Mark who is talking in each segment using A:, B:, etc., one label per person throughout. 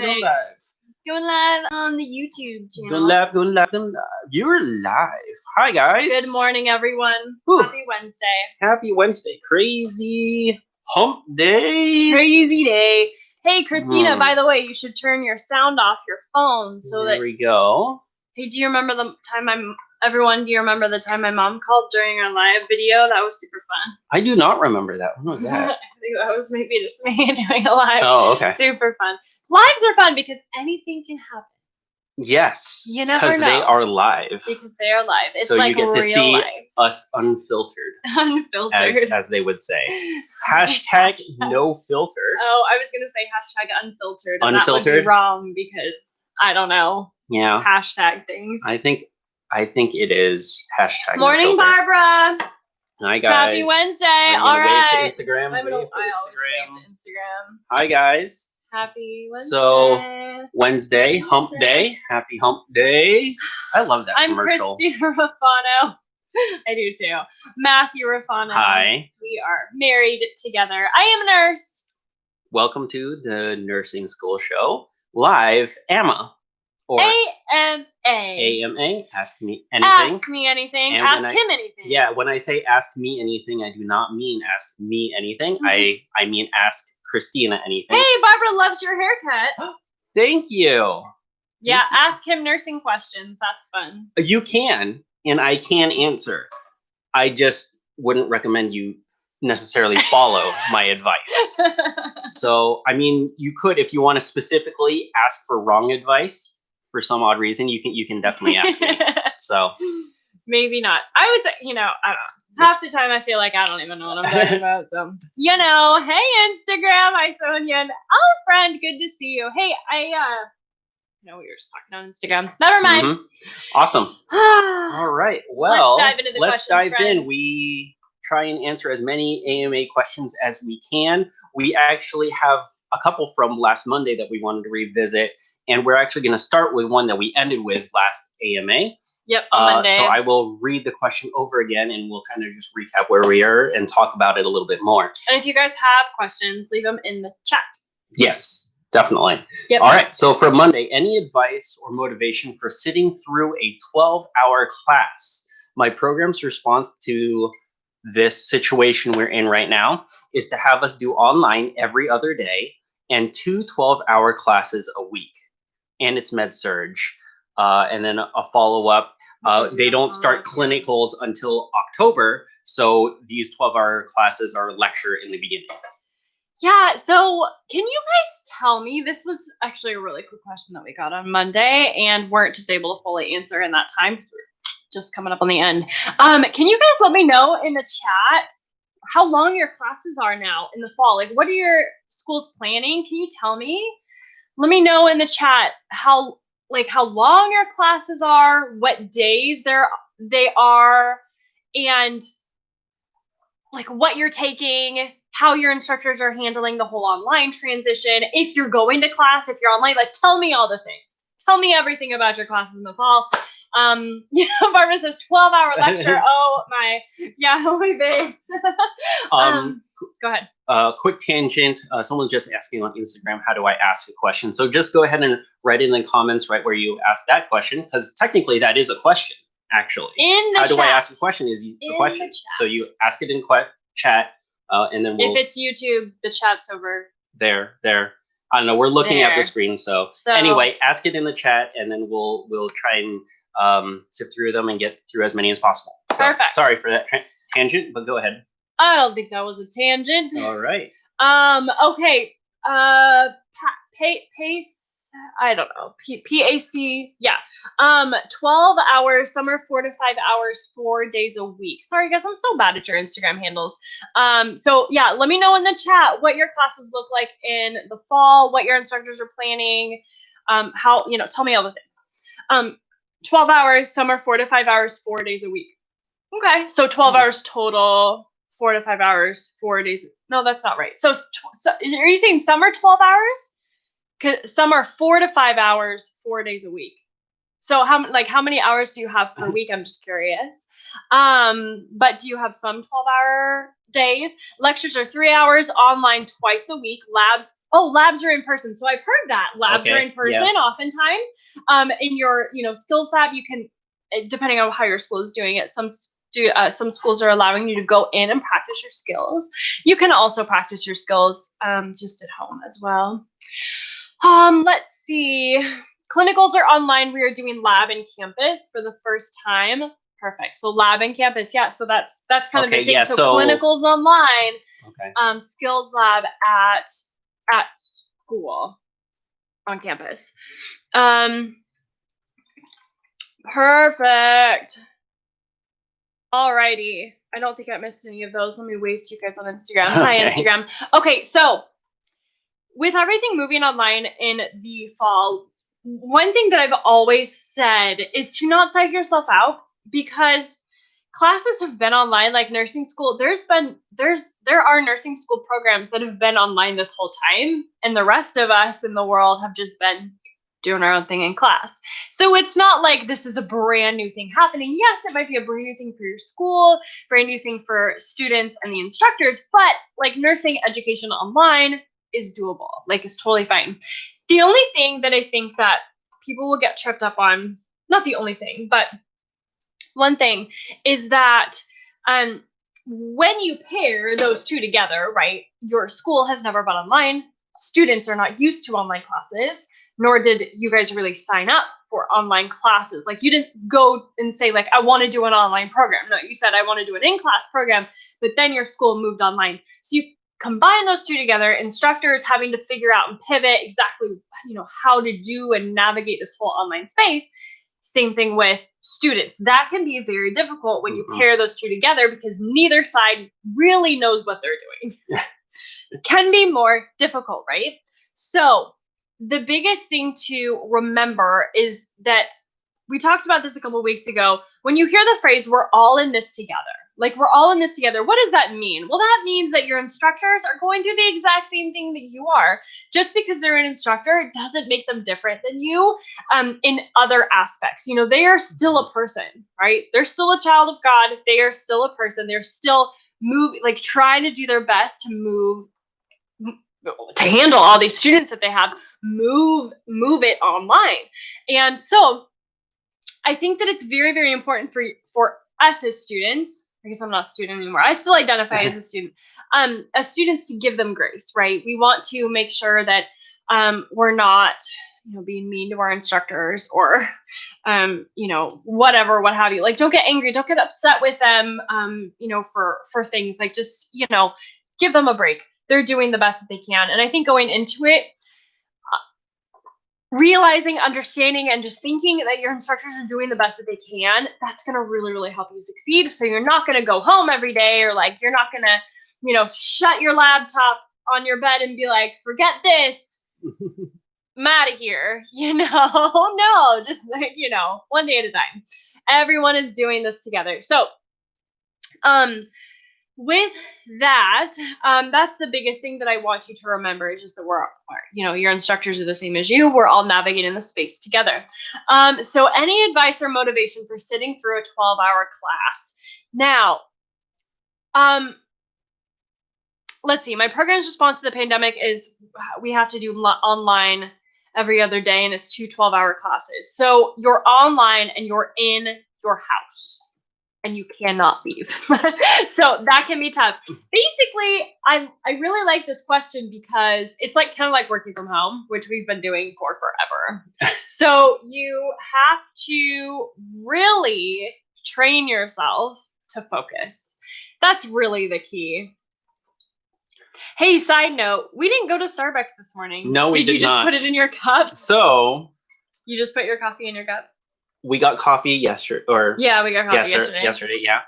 A: go live.
B: Going live on the YouTube channel.
A: Going live, going live, going live. You're live. Hi, guys.
B: Good morning, everyone.
A: Whew.
B: Happy Wednesday.
A: Happy Wednesday. Crazy hump day.
B: Crazy day. Hey, Christina, by the way, you should turn your sound off your phone so
A: there
B: that...
A: we go.
B: Hey, do you remember the time do you remember the time my mom called during our live video? That was super fun.
A: I do not remember that. When was that?
B: I think that was maybe just me doing a live.
A: Oh, okay.
B: Super fun. Lives are fun because anything can happen.
A: Yes.
B: You never know.
A: Because they are live.
B: Because they are live. It's
A: so
B: like
A: you get to
B: real
A: see
B: life.
A: us unfiltered.
B: Unfiltered.
A: As they would say. Hashtag no filter.
B: Oh, I was going to say hashtag unfiltered. And
A: unfiltered?
B: That would be wrong because I don't know.
A: Yeah.
B: Hashtag things.
A: I think it is hashtag
B: Morning,
A: no filter.
B: Barbara.
A: Hi, guys.
B: Happy Wednesday.
A: I'm
B: All right.
A: wave to Instagram.
B: I always wave to Instagram.
A: Hi, guys.
B: Happy Wednesday.
A: So, Wednesday, hump day. Happy hump day. I love that commercial.
B: I'm Christina Rafano. I do too. Matthew Rafano.
A: Hi.
B: We are married together. I am a nurse.
A: Welcome to the Nursing School Show. Live, AMA. Or
B: AMA.
A: AMA. Ask me anything.
B: Ask me anything.
A: And
B: ask him anything.
A: Yeah, when I say ask me anything, I do not mean ask me anything.
B: Mm-hmm.
A: I mean ask Christina anything.
B: Hey, Barbara loves your haircut.
A: Thank you.
B: Yeah, ask him nursing questions. That's fun.
A: You can, and I can answer. I just wouldn't recommend you necessarily follow my advice. So, I mean, you could, if you want to specifically ask for wrong advice for some odd reason, you can definitely ask me. So
B: maybe not. I would say, I don't know. Half the time I feel like I don't even know what I'm talking about. So, hey, Instagram. Hi, Sonia. Oh, friend. Good to see you. Hey, no, we were just talking on Instagram. Never mind.
A: Mm-hmm. Awesome. All right. Well,
B: let's dive into the questions, friends.
A: We try and answer as many AMA questions as we can. We actually have a couple from last Monday that we wanted to revisit, and we're actually going to start with one that we ended with last AMA.
B: Yep, on Monday.
A: So I will read the question over again, and we'll kind of just recap where we are and talk about it a little bit more.
B: And if you guys have questions, leave them in the chat.
A: Yes, definitely.
B: Yep.
A: All right, so for Monday, any advice or motivation for sitting through a 12-hour class? My program's response to this situation we're in right now is to have us do online every other day and 2 12-hour classes a week. And it's med-surg. And then a follow-up. They don't start clinicals until October, so these 12-hour classes are lecture in the beginning. Yeah,
B: so can you guys tell me, this was actually a really cool question that we got on Monday and weren't just able to fully answer in that time because we're just coming up on the end. Can you guys let me know in the chat how long your classes are now in the fall? Like, what are your schools planning? Can you tell me? Let me know in the chat how long your classes are, what days they are, and like what you're taking, how your instructors are handling the whole online transition. If you're going to class, if you're online, like tell me all the things. Tell me everything about your classes in the fall. Barbara says 12-hour lecture. Oh my, yeah, my babe. Go ahead.
A: Quick tangent. Someone's just asking on Instagram, how do I ask a question? So just go ahead and write in the comments right where you asked that question, because technically that is a question, actually.
B: In the chat.
A: How do I ask a question is the question. So you ask it in chat, and then we'll...
B: If it's YouTube, the chat's over.
A: There. I don't know. We're looking at the screen. So anyway, ask it in the chat, and then we'll try and sift through them and get through as many as possible. So,
B: perfect.
A: Sorry for that tangent, but go ahead.
B: I don't think that was a tangent.
A: All right.
B: Okay. Pace. I don't know. PAC. Yeah. 12 hours. Some are 4 to 5 hours, 4 days a week. Sorry, guys. I'm so bad at your Instagram handles. So yeah, let me know in the chat what your classes look like in the fall, what your instructors are planning. How, tell me all the things. 12 hours. Some are 4 to 5 hours, 4 days a week. Okay. So 12 hours total. 4 to 5 hours, 4 days. No, that's not right. So are you saying some are 12 hours? Some are 4 to 5 hours, 4 days a week. So how many hours do you have per week? I'm just curious. But do you have some 12-hour days? Lectures are 3 hours, online twice a week. Labs. Oh, labs are in person. So I've heard that labs are
A: Okay,
B: in person oftentimes. In your, skills lab, you can, depending on how your school is doing it, some schools are allowing you to go in and practice your skills. You can also practice your skills just at home as well. Let's see. Clinicals are online. We are doing lab in campus for the first time. Perfect. So lab in campus. Yeah. So that's kind of the thing. So clinicals online.
A: Okay.
B: Skills lab at school on campus. Perfect. Alrighty. I don't think I missed any of those. Let me wave to you guys on Instagram. Hi, Instagram. Okay, so with everything moving online in the fall, one thing that I've always said is to not psych yourself out, because classes have been online, like nursing school. There are nursing school programs that have been online this whole time, and the rest of us in the world have just been doing our own thing in class. So it's not like this is a brand new thing happening. Yes, it might be a brand new thing for your school, brand new thing for students and the instructors, but like nursing education online is doable. Like, it's totally fine. The only thing that I think that people will get tripped up on, not the only thing, but one thing is that when you pair those two together, right, your school has never been online. Students are not used to online classes, nor did you guys really sign up for online classes. Like, you didn't go and say, like, I want to do an online program. No, you said, I want to do an in-class program, but then your school moved online. So you combine those two together, instructors having to figure out and pivot exactly, how to do and navigate this whole online space. Same thing with students. That can be very difficult when you pair those two together, because neither side really knows what they're doing. It can be more difficult, right? So the biggest thing to remember is that we talked about this a couple of weeks ago. When you hear the phrase, we're all in this together, like, we're all in this together, what does that mean? Well, that means that your instructors are going through the exact same thing that you are. Just because they're an instructor doesn't make them different than you in other aspects. They are still a person, right? They're still a child of God. They are still a person. They're still trying to do their best to handle all these students that they have, move it online. And so I think that it's very, very important for us as students, because I'm not a student anymore, I still identify as a student, as students, to give them grace, right? We want to make sure that we're not, being mean to our instructors or, whatever, what have you. Like, don't get angry, don't get upset with them, for things. Like, just, give them a break. They're doing the best that they can. And I think going into it, realizing, understanding, and just thinking that your instructors are doing the best that they can, that's going to really, really help you succeed. So you're not going to go home every day, or like, you're not going to, shut your laptop on your bed and be like, forget this, I'm out of here, no, just like, one day at a time. Everyone is doing this together. So, with that, that's the biggest thing that I want you to remember, is just that your instructors are the same as you. We're all navigating the space together. So any advice or motivation for sitting through a 12-hour class? Now, let's see. My program's response to the pandemic is we have to do online every other day, and it's 2 12-hour classes. So you're online and you're in your house, and you cannot leave. So that can be tough. Basically, I really like this question because it's like kind of like working from home, which we've been doing for forever. So you have to really train yourself to focus. That's really the key. Hey, side note, we didn't go to Starbucks this morning.
A: No, we did not.
B: Did you just put it in your cup?
A: So
B: you just put your coffee in your cup?
A: We got coffee yesterday,
B: we got coffee yesterday.
A: Yeah.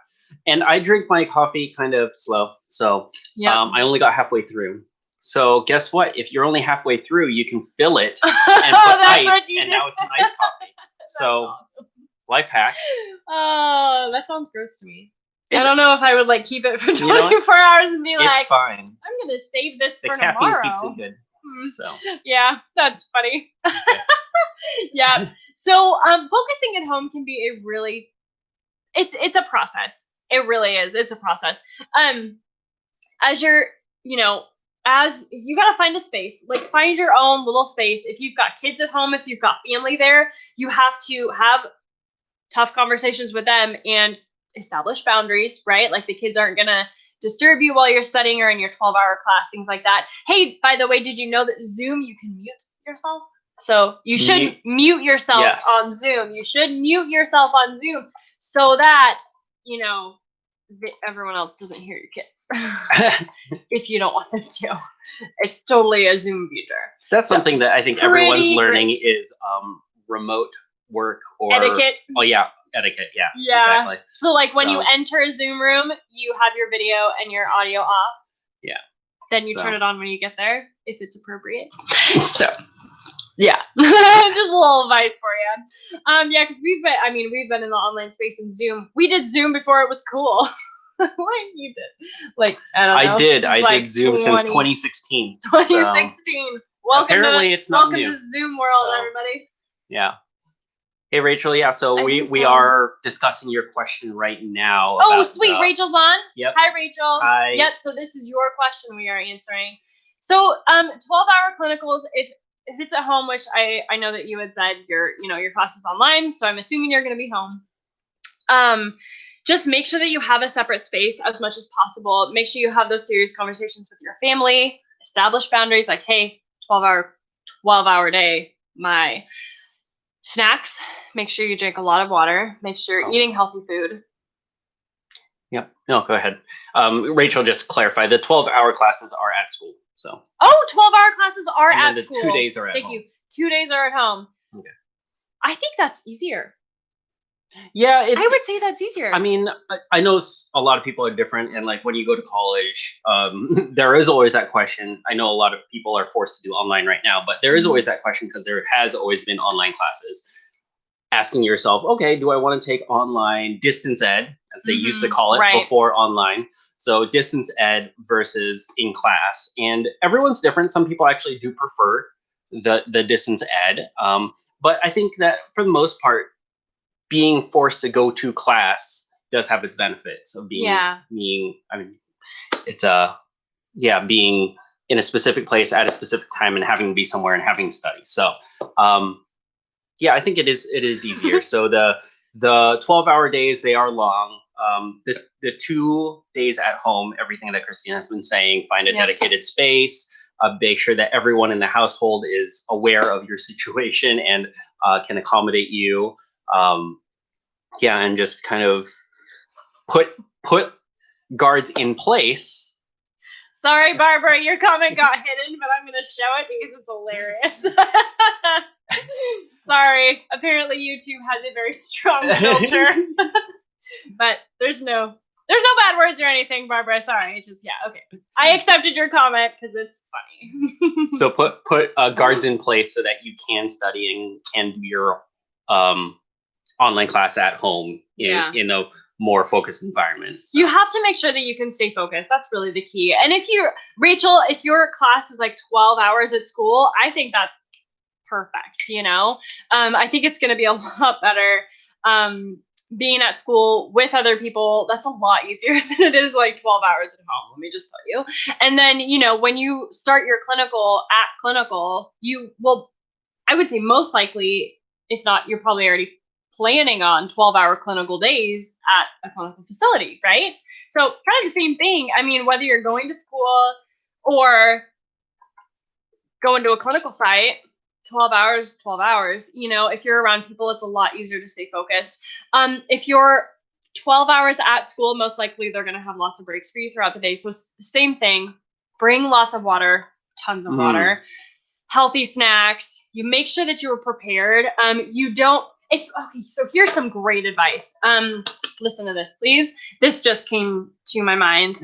A: And I drink my coffee kind of slow, so I only got halfway through. So guess what? If you're only halfway through, you can fill it and put ice, and now it's an iced coffee. So awesome. Life hack.
B: Oh, that sounds gross to me. I don't know if I would keep it for 24 hours and be like,
A: it's fine.
B: I'm gonna save this for
A: tomorrow. The caffeine keeps it good. So
B: yeah, that's funny. Okay. Yeah. So focusing at home can be a really, it's a process. It really is. It's a process. As you're, as you got to find a space, like find your own little space. If you've got kids at home, if you've got family there, you have to have tough conversations with them and establish boundaries, right? Like the kids aren't going to disturb you while you're studying or in your 12-hour class, things like that. Hey, by the way, did you know that Zoom, you can mute yourself? So you should mute yourself on Zoom. You should mute yourself on Zoom so that, you know, everyone else doesn't hear your kids if you don't want them to. It's totally a Zoom feature.
A: That's something that I think everyone's learning is remote work or
B: etiquette.
A: Oh yeah, etiquette. Yeah, exactly.
B: So like when you enter a Zoom room, you have your video and your audio off.
A: Yeah.
B: Then you turn it on when you get there if it's appropriate. So yeah, just a little advice for you. Yeah, because we've been in the online space in Zoom. We did Zoom before it was cool. Like you did. Like I don't know.
A: I did Zoom since 2016.
B: 2016. Welcome to Zoom world, everybody.
A: Yeah. Hey Rachel, yeah. So we are discussing your question right now.
B: Oh, sweet, Rachel's on.
A: Yep.
B: Hi, Rachel.
A: Hi.
B: Yep. So this is your question we are answering. So 12-hour clinicals, if it's at home, which I know that you had said your class is online, so I'm assuming you're going to be home. Just make sure that you have a separate space as much as possible. Make sure you have those serious conversations with your family. Establish boundaries like, hey, 12-hour day, my snacks. Make sure you drink a lot of water. Make sure you're eating healthy food.
A: Yep. No, go ahead. Rachel, just clarify. The 12-hour classes are at school. So.
B: 12-hour classes are at school. 2
A: days are at home.
B: Thank you. 2 days are at home.
A: Okay.
B: I think that's easier.
A: Yeah,
B: I would say that's easier.
A: I mean, I know a lot of people are different, and like when you go to college, there is always that question. I know a lot of people are forced to do online right now, but there is always that question because there has always been online classes. Asking yourself, okay, do I want to take online distance ed, as they used to call it before online? So distance ed versus in class, and everyone's different. Some people actually do prefer the distance ed, but I think that for the most part, being forced to go to class does have its benefits of being being in a specific place at a specific time and having to be somewhere and having to study. So yeah, I think it is easier. So the 12-hour days, they are long. The 2 days at home, everything that Christina has been saying, find a dedicated space, make sure that everyone in the household is aware of your situation and can accommodate you. And just kind of put guards in place.
B: Sorry, Barbara, your comment got hidden, but I'm going to show it because it's hilarious. Sorry, apparently YouTube has a very strong filter. But there's no bad words or anything, Barbara. Sorry, it's just okay. I accepted your comment because it's funny.
A: So put guards in place so that you can study and can do your online class at home in a more focused environment. So.
B: You have to make sure that you can stay focused. That's really the key. And if Rachel, if your class is like 12 hours at school, I think that's perfect. I think it's going to be a lot better being at school with other people. That's a lot easier than it is like 12 hours at home. Let me just tell you. And then, when you start your clinical, you will, I would say most likely, if not, you're probably already planning on 12-hour clinical days at a clinical facility, right? So kind of the same thing. I mean, whether you're going to school or going to a clinical site, 12 hours. If you're around people, it's a lot easier to stay focused. If you're 12 hours at school, most likely they're going to have lots of breaks for you throughout the day. So same thing, bring lots of water, tons of water, healthy snacks. You make sure that you are prepared. So here's some great advice. Listen to this, please. This just came to my mind.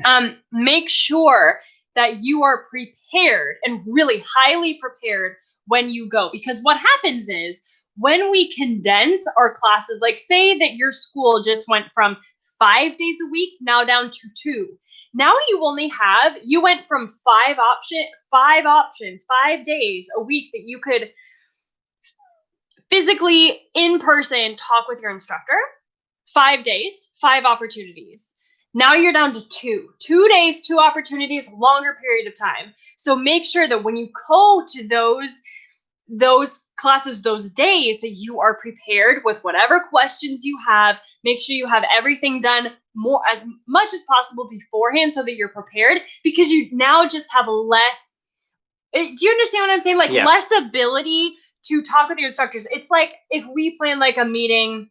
B: Make sure that you are prepared and really highly prepared when you go, because what happens is when we condense our classes, like say that your school just went from 5 days a week now down to 2. Now you went from 5 options, 5 days a week that you could physically in person talk with your instructor. 5 days, 5 opportunities. Now you're down to 2 days, 2 opportunities, longer period of time. So make sure that when you go to those classes, those days, that you are prepared with whatever questions you have. Make sure you have everything done as much as possible beforehand so that you're prepared, because you now just have less. Do you understand what I'm saying? Like less ability to talk with your instructors. It's like if we plan like a meeting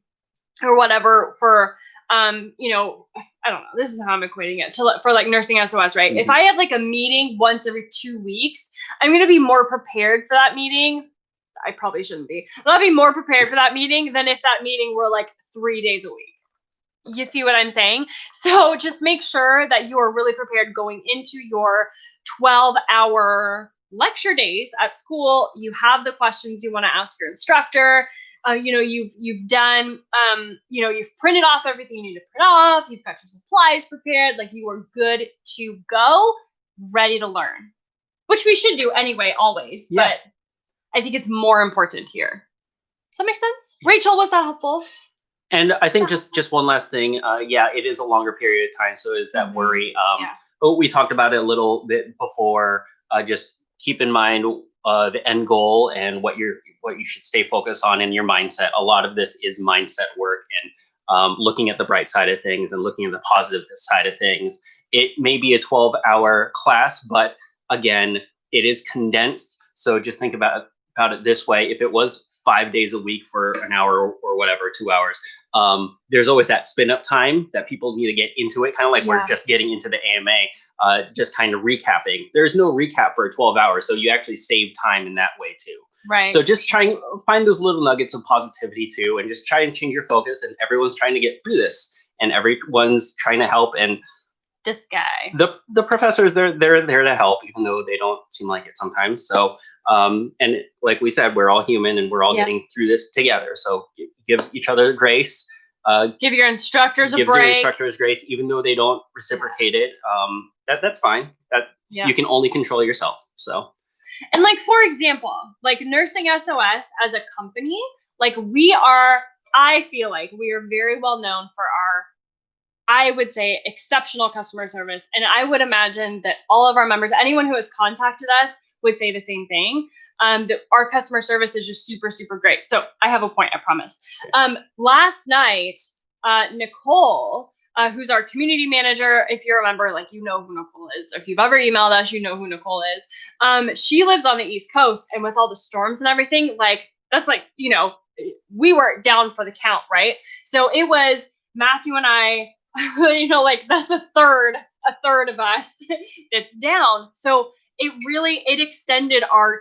B: or whatever for I don't know, this is how I'm equating it for like NursingSOS, right? If I have like a meeting once every 2 weeks, I'm going to be more prepared for that meeting. I probably shouldn't be, but I'll be more prepared for that meeting than if that meeting were like 3 days a week. You see what I'm saying? So just make sure that you are really prepared going into your 12-hour lecture days at school. You have the questions you want to ask your instructor. You've done, you've printed off everything you need to print off. You've got your supplies prepared. Like you are good to go, ready to learn, which we should do anyway, always. Yeah. But I think it's more important here. Does that make sense? Rachel, was that helpful?
A: And I think just one last thing. It is a longer period of time, so is that worry. We talked about it a little bit before. Just keep in mind the end goal and what you should stay focused on in your mindset. A lot of this is mindset work and looking at the bright side of things and looking at the positive side of things. It may be a 12-hour class, but again, it is condensed. So just think about it this way. If it was 5 days a week for an hour or whatever, 2 hours, there's always that spin up time that people need to get into it. Kind of like we're just getting into the AMA, just kind of recapping. There's no recap for 12 hours. So you actually save time in that way too.
B: Right.
A: So just try and find those little nuggets of positivity too, and just try and change your focus. And everyone's trying to get through this, and everyone's trying to help. And
B: this guy,
A: the professors, they're there to help, even though they don't seem like it sometimes. So and like we said, we're all human and we're all getting through this together. So give each other grace.
B: Give your instructors a break.
A: Give your instructors grace, even though they don't reciprocate it. That's fine. You can only control yourself. So.
B: And like, for example, like NursingSOS as a company, like I feel like we are very well known for our, I would say, exceptional customer service. And I would imagine that all of our members, anyone who has contacted us, would say the same thing. That our customer service is just super, super great. So I have a point, I promise. Last night, Nicole, who's our community manager, if you remember, like, you know who Nicole is. If you've ever emailed us, you know who Nicole is. She lives on the East Coast, and with all the storms and everything, like, that's like, we were down for the count, right? So it was Matthew and I, like, that's a third of us that's down. So it extended our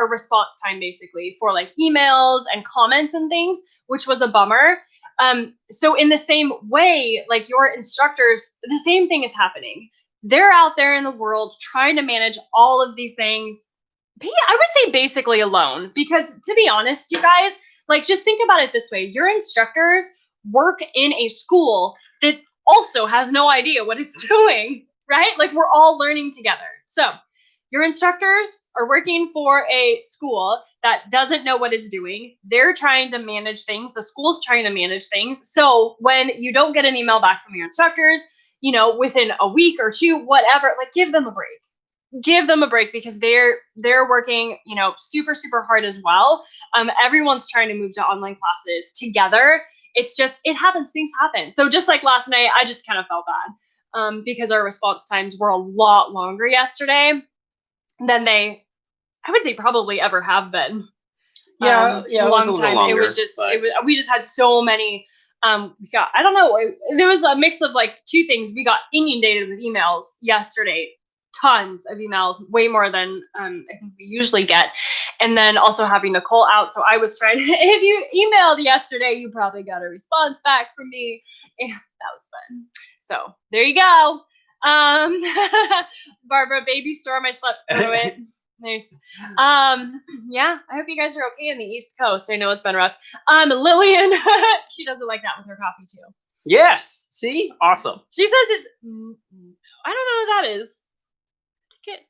B: response time, basically, for like emails and comments and things, which was a bummer. So in the same way, like, your instructors, the same thing is happening. They're out there in the world trying to manage all of these things. I would say basically alone, because to be honest, you guys, like, just think about it this way. Your instructors work in a school that also has no idea what it's doing, right? Like, we're all learning together. So your instructors are working for a school that doesn't know what it's doing. They're trying to manage things. The school's trying to manage things. So when you don't get an email back from your instructors, within a week or two, whatever, like, give them a break. Give them a break, because they're working, super, super hard as well. Everyone's trying to move to online classes together. It's just, it happens. Things happen. So just like last night, I just kind of felt bad because our response times were a lot longer yesterday than they, I would say, probably ever have been.
A: A long time. Longer,
B: it was just, we just had so many. We got, I don't know, there was a mix of like two things. We got inundated with emails yesterday, tons of emails, way more than I think we usually get. And then also having Nicole out. So I was trying to, if you emailed yesterday, you probably got a response back from me. And that was fun. So there you go. Barbara, baby storm, I slept through it. Nice. I hope you guys are okay in the East Coast. I know it's been rough. Lillian, she doesn't like that with her coffee too.
A: Yes. See? Awesome.
B: She says it, I don't know what that is.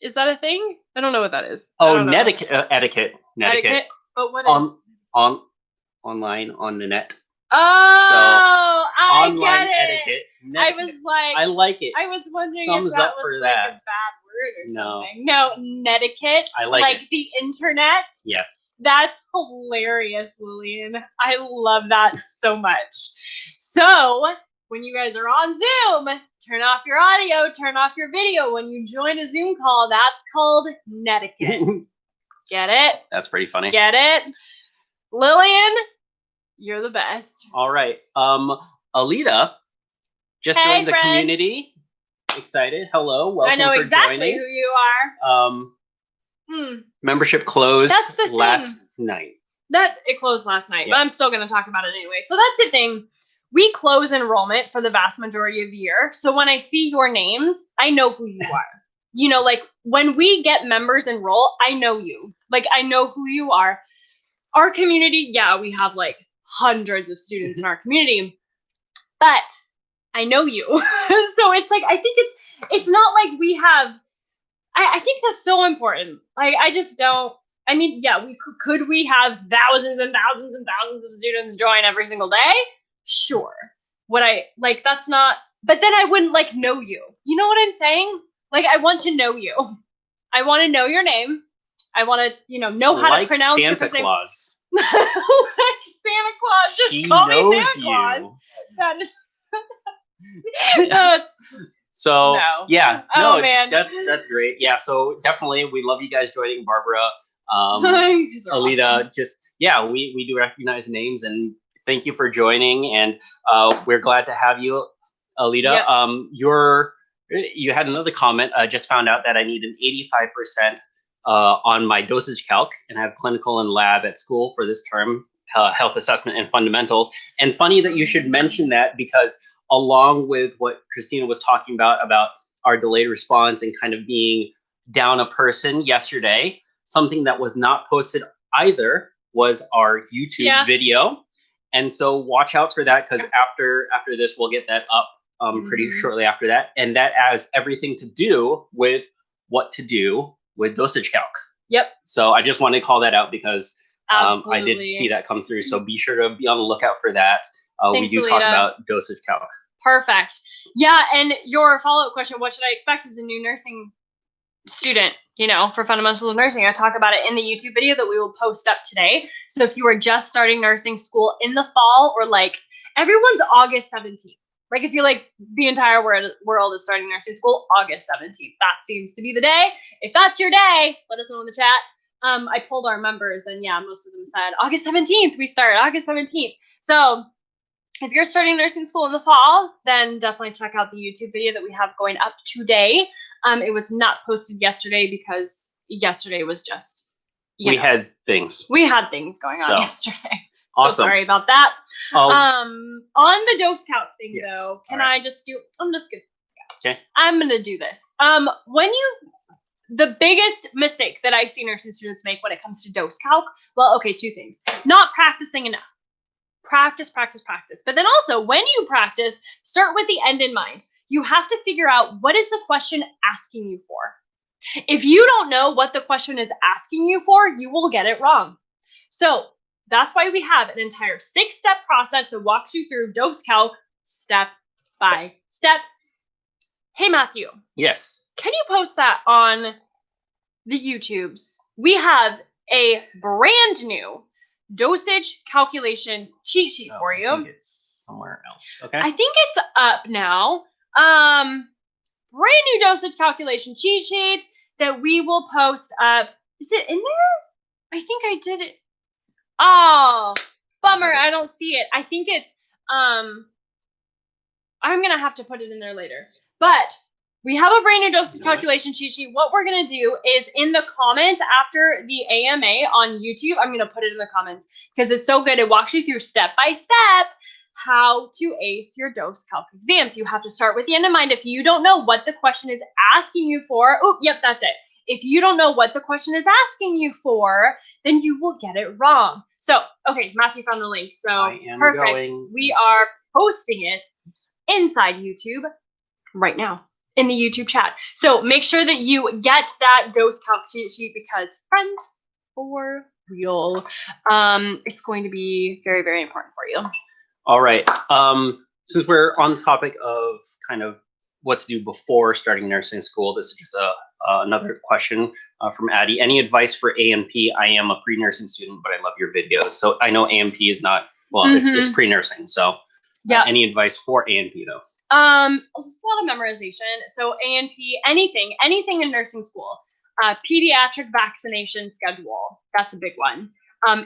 B: Is that a thing? I don't know what that is.
A: Oh, etiquette.
B: Etiquette. But what
A: is? Online, on the net.
B: Oh, I
A: Online
B: get it.
A: etiquette.
B: I was like,
A: I like it.
B: I was wondering
A: Thumbs
B: if that
A: up
B: was
A: for
B: like
A: that.
B: a bad word or
A: No.
B: something. No, netiquette.
A: I like it.
B: the internet.
A: Yes.
B: That's hilarious, Lillian. I love that so much. So, when you guys are on Zoom, turn off your audio, turn off your video. When you join a Zoom call, that's called netiquette. Get it?
A: That's pretty funny.
B: Get it? Lillian, you're the best.
A: All right. Alita just
B: Hey,
A: joined the
B: friend.
A: community. Excited. Hello. Welcome.
B: I know
A: for
B: exactly
A: joining.
B: who you are.
A: Membership closed
B: That's the
A: last night.
B: It closed last night,
A: Yeah.
B: but I'm still going to talk about it anyway. So that's the thing. We close enrollment for the vast majority of the year. So when I see your names, I know who you are. You know, like when we get members enroll, I know you. Like I know who you are. Our community, yeah, we have like hundreds of students in our community, but I know you. So it's like, I think it's not like we have, I think that's so important. Like, I just don't, I mean, yeah, could we have thousands and thousands and thousands of students join every single day? Sure. That's not, but then I wouldn't like know you. You know what I'm saying? Like, I want to know you. I want to know your name. I want to, know how
A: like
B: to pronounce
A: Santa
B: your
A: Claus.
B: like Santa Claus. Just
A: She
B: call me
A: knows
B: Santa Claus.
A: you.
B: That is. That's.
A: So
B: No.
A: yeah,
B: Oh,
A: no,
B: man.
A: that's great. Yeah, so definitely we love you guys joining. Barbara,
B: You guys are
A: Alita,
B: awesome.
A: just we do recognize names and thank you for joining, and we're glad to have you, Alita.
B: Yep.
A: You had another comment. Just found out that I need an 85% on my dosage calc, and I have clinical and lab at school for this term, health assessment and fundamentals. And funny that you should mention that, because along with what Christina was talking about our delayed response and kind of being down a person yesterday, something that was not posted either was our YouTube video. And so watch out for that, because after this, we'll get that up pretty shortly after that. And that has everything to do with what to do with dosage calc.
B: Yep.
A: So I just wanted to call that out because I did
B: Absolutely.
A: see that come through. So be sure to be on the lookout for that.
B: Thanks,
A: we do
B: Alita.
A: talk about dosage calc.
B: Perfect. Yeah, and your follow-up question, what should I expect as a new nursing student, for fundamentals of nursing? I talk about it in the YouTube video that we will post up today. So if you are just starting nursing school in the fall, or like everyone's August 17th. Like if you're like the entire world is starting nursing school August 17th. That seems to be the day. If that's your day, let us know in the chat. I pulled our members and yeah, most of them said August 17th. We start August 17th. So if you're starting nursing school in the fall, then definitely check out the YouTube video that we have going up today. It was not posted yesterday because yesterday was just,
A: we had things.
B: We had things going on yesterday.
A: Awesome.
B: So sorry about that. On the dose count thing though, can I just do, I'm just gonna,
A: okay.
B: I'm gonna do this. The biggest mistake that I see nursing students make when it comes to dose calc, well, okay, two things. Not practicing enough. Practice. But then also, when you practice, start with the end in mind. You have to figure out, what is the question asking you for? If you don't know what the question is asking you for, you will get it wrong. So that's why we have an entire 6-step process that walks you through dose calc step by step. Hey, Matthew.
A: Yes.
B: Can you post that on the YouTubes? We have a brand new dosage calculation cheat sheet for you.
A: I think it's somewhere else. Okay.
B: I think it's up now. Brand new dosage calculation cheat sheet that we will post up. Is it in there? I think I did it. Oh, bummer. I don't see it. I think it's I'm gonna have to put it in there later. But we have a brand new dosage calculation cheat sheet. What we're going to do is in the comments after the AMA on YouTube, I'm going to put it in the comments because it's so good. It walks you through step by step how to ace your dose calc exams. You have to start with the end in mind. If you don't know what the question is asking you for, oh, yep, that's it. If you don't know what the question is asking you for, then you will get it wrong. So, okay, Matthew found the link. So, perfect. We are posting it inside YouTube right now in the YouTube chat. So make sure that you get that dose calc cheat sheet because, friend, for real, it's going to be very, very important for you.
A: All right. Since we're on the topic of kind of what to do before starting nursing school, this is just another question from Addie. Any advice for A&P? I am a pre-nursing student, but I love your videos. So I know A&P is not, well, it's pre-nursing. So yeah. Any advice for A&P though?
B: Just a lot of memorization. So A&P, anything in nursing school. Pediatric vaccination schedule. That's a big one.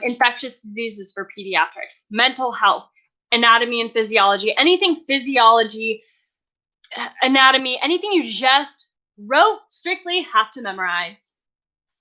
B: Infectious diseases for pediatrics. Mental health. Anatomy and physiology. Anything physiology, anatomy, anything you just wrote strictly have to memorize.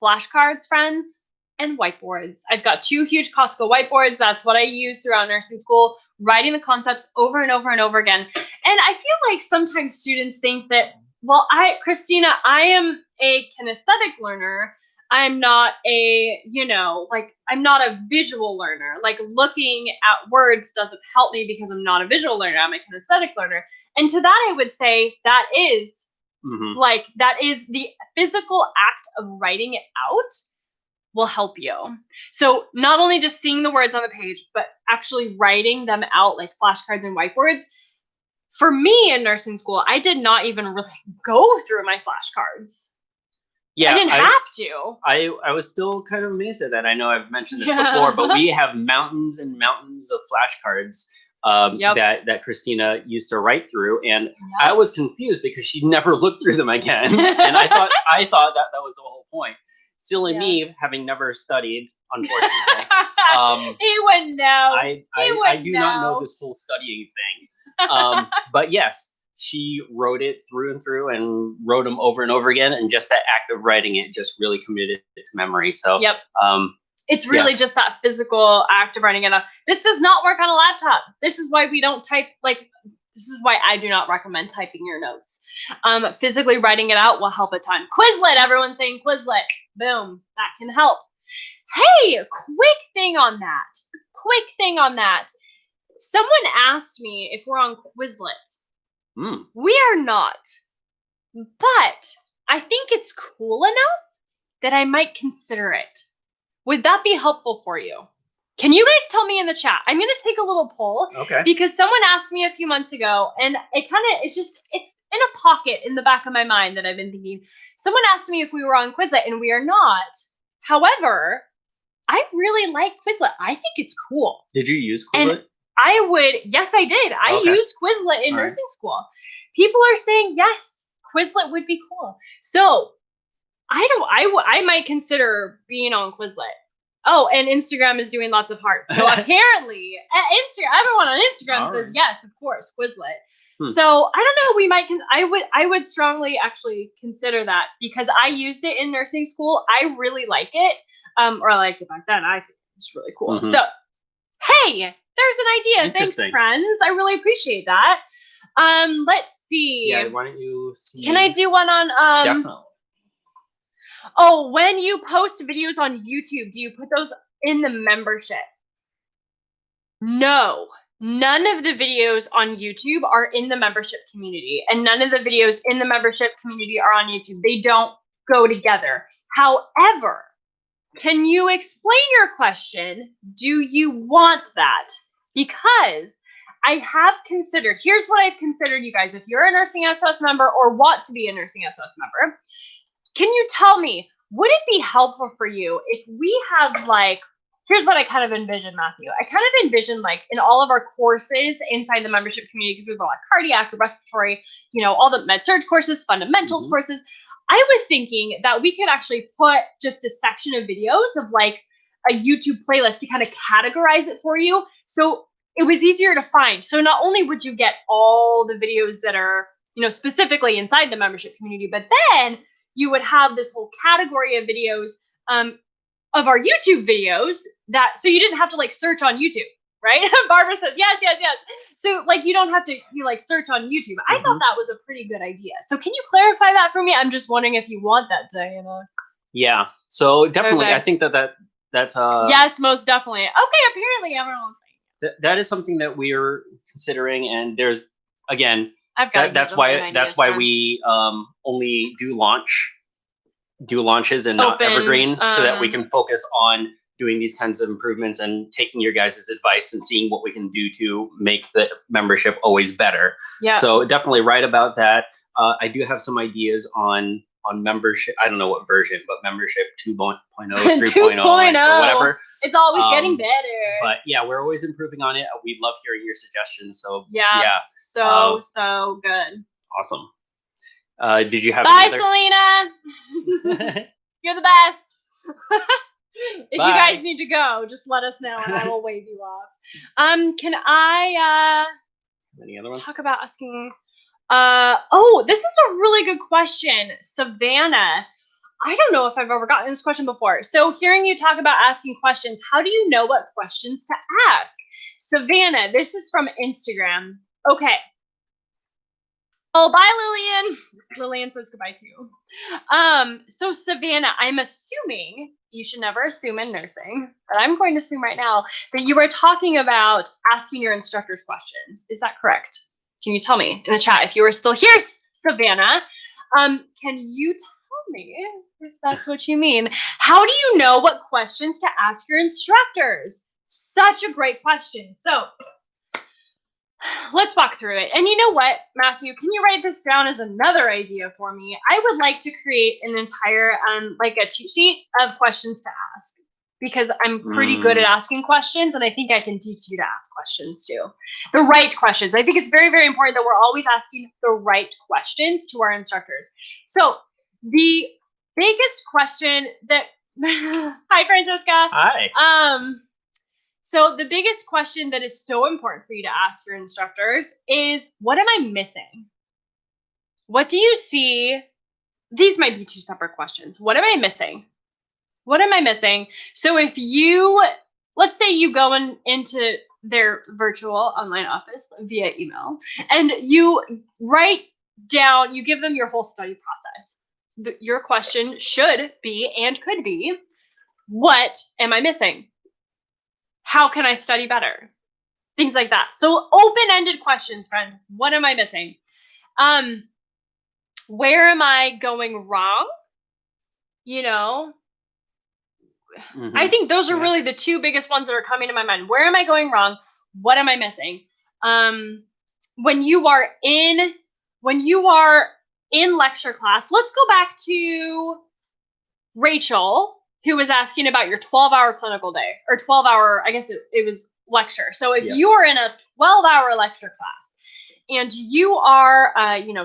B: Flashcards, friends, and whiteboards. I've got 2 huge Costco whiteboards. That's what I use throughout nursing school, writing the concepts over and over and over again. And I feel like sometimes students think that, well, Christina, I am a kinesthetic learner. I'm not I'm not a visual learner. Like looking at words doesn't help me because I'm not a visual learner. I'm a kinesthetic learner. And to that, I would say that is that is the physical act of writing it out will help you. So not only just seeing the words on the page, but actually writing them out like flashcards and whiteboards. For me in nursing school, I did not even really go through my flashcards. Yeah, I didn't have to.
A: I was still kind of amazed at that. I know I've mentioned this before, but we have mountains and mountains of flashcards that Christina used to write through, and I was confused because she never looked through them again. And I thought that was the whole point. Silly me, having never studied, unfortunately.
B: He wouldn't know.
A: I do not know this whole studying thing. But yes. She wrote it through and through and wrote them over and over again. And just that act of writing it just really committed it to memory. So
B: it's really just that physical act of writing it up. This does not work on a laptop. This is why we don't type, this is why I do not recommend typing your notes. Physically writing it out will help a ton. Quizlet, everyone's saying Quizlet. Boom, that can help. Hey, quick thing on that. Someone asked me if we're on Quizlet. We are not, but I think it's cool enough that I might consider it. Would that be helpful for you? Can you guys tell me in the chat? I'm going to take a little poll because someone asked me a few months ago, and it's in a pocket in the back of my mind that I've been thinking. Someone asked me if we were on Quizlet, and we are not. However, I really like Quizlet. I think it's cool.
A: Did you use Quizlet?
B: Yes, I did. I used Quizlet in nursing school. People are saying, yes, Quizlet would be cool. So I might consider being on Quizlet. Oh, and Instagram is doing lots of hearts. So apparently, everyone on Instagram says, yes, of course, Quizlet. So I don't know, I would strongly actually consider that because I used it in nursing school. I really like it. Or I liked it back then. I think it's really cool. So, hey, there's an idea. Thanks, friends. I really appreciate that. Let's see.
A: Yeah, why don't you see?
B: Can I do one on
A: Definitely.
B: Oh, when you post videos on YouTube, do you put those in the membership? No. None of the videos on YouTube are in the membership community, and none of the videos in the membership community are on YouTube. They don't go together. However, can you explain your question? Do you want that? Because I have considered, here's what I've considered, you guys. If you're a NursingSOS member or want to be a NursingSOS member, can you tell me, would it be helpful for you if we had here's what I kind of envision, Matthew. I kind of envision in all of our courses inside the membership community, because we've got cardiac, respiratory, all the med-surg courses, fundamentals courses. I was thinking that we could actually put just a section of videos of a YouTube playlist to kind of categorize it for you. So it was easier to find. So not only would you get all the videos that are, specifically inside the membership community, but then you would have this whole category of videos of our YouTube videos so you didn't have to search on YouTube, right? Barbara says, yes. So you don't have to search on YouTube. I thought that was a pretty good idea. So can you clarify that for me? I'm just wondering if you want that, Diana.
A: Yeah. So definitely, perfect. I think that's
B: yes, most definitely. Okay, apparently everyone's saying
A: that is something that we're considering, and there's again, that's why we only do launches and not evergreen, so that we can focus on doing these kinds of improvements and taking your guys' advice and seeing what we can do to make the membership always better.
B: Yeah.
A: So definitely write about that. I do have some ideas on membership. I don't know what version, but membership 2.0, 3.0, or whatever.
B: It's always getting better.
A: But yeah, we're always improving on it. We love hearing your suggestions. So
B: yeah. So good.
A: Awesome. Did you have
B: Bye,
A: any other...
B: Selena. You're the best. If
A: Bye.
B: You guys need to go, just let us know and I will wave you off. Can I
A: any other ones?
B: Talk about asking oh, this is a really good question, Savannah. I don't know if I've ever gotten this question before. So hearing you talk about asking questions, how do you know what questions to ask? Savannah, this is from Instagram. Okay. Oh, bye, Lillian. Lillian says goodbye to you. So Savannah, I'm assuming, you should never assume in nursing, but I'm going to assume right now that you are talking about asking your instructors questions. Is that correct? Can you tell me in the chat if you are still here, Savannah? Can you tell me if that's what you mean? How do you know what questions to ask your instructors? Such a great question. So let's walk through it. And you know what, Matthew, can you write this down as another idea for me? I would like to create an entire, like a cheat sheet of questions to ask, because I'm pretty good at asking questions, and I think I can teach you to ask questions too. The right questions. I think it's very, very important that we're always asking the right questions to our instructors. So the biggest question that, hi, Francesca.
A: Hi.
B: So the biggest question that is so important for you to ask your instructors is, what am I missing? What do you see? These might be two separate questions. What am I missing? What am I missing? So if you, let's say you go into their virtual online office via email, and you write down, you give them your whole study process. Your question should be and could be, what am I missing? How can I study better? Things like that. So open-ended questions, friend. What am I missing? Where am I going wrong? You know, I think those are really the two biggest ones that are coming to my mind. Where am I going wrong? What am I missing? When you are in lecture class, let's go back to Rachel, who was asking about your 12-hour clinical day, or 12-hour, I guess it was lecture. So if you are in a 12-hour lecture class and you are,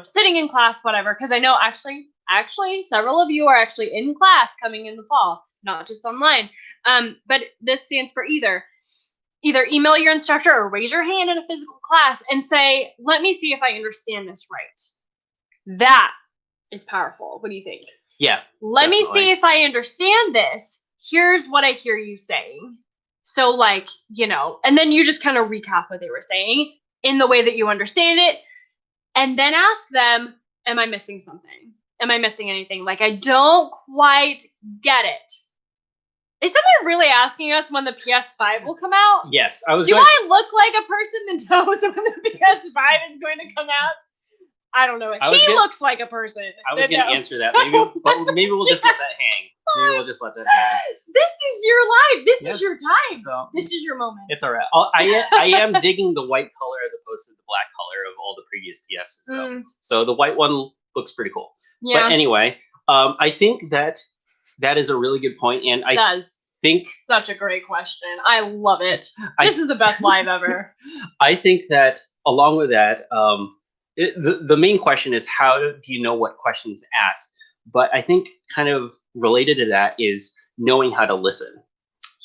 B: sitting in class, whatever, because I know actually several of you are actually in class coming in the fall, not just online. But this stands for either email your instructor or raise your hand in a physical class and say, let me see if I understand this right. That is powerful. What do you think?
A: Yeah.
B: Let me see if I understand this. Here's what I hear you saying. So and then you just kind of recap what they were saying in the way that you understand it. And then ask them, am I missing something? Am I missing anything? Like, I don't quite get it. Is someone really asking us when the PS5 will come out?
A: Yes.
B: I look like a person that knows when the PS5 is going to come out? I don't know. He looks like a person.
A: I was going to answer that. Maybe we'll just let that hang. This
B: is your life. This is your time. So, this is your moment.
A: It's all right. I am digging the white color as opposed to the black color of all the previous PSs, though. So the white one looks pretty cool. Yeah. But anyway, I think that is a really good point, and I think
B: such a great question. I love it. This is the best live ever.
A: I think that along with that, the main question is, how do you know what questions to ask? But I think kind of related to that is knowing how to listen.